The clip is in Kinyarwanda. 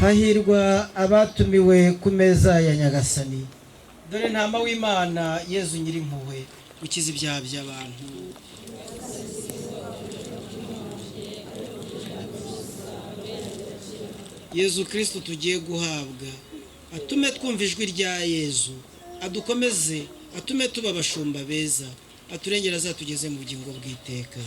hahirwa abatumiwe ku meza ya Nyagasani. Dore ntama w'Imana Yezu Nyirimpuhwe ukiza ibyaha by'abantu. Yezu Kristo tugiye guhabwa atume twumva ijwi rya Yezu, adukomeze, atume tuba abashumba beza, aturengera azatugeze mu bugingo bw'iteka.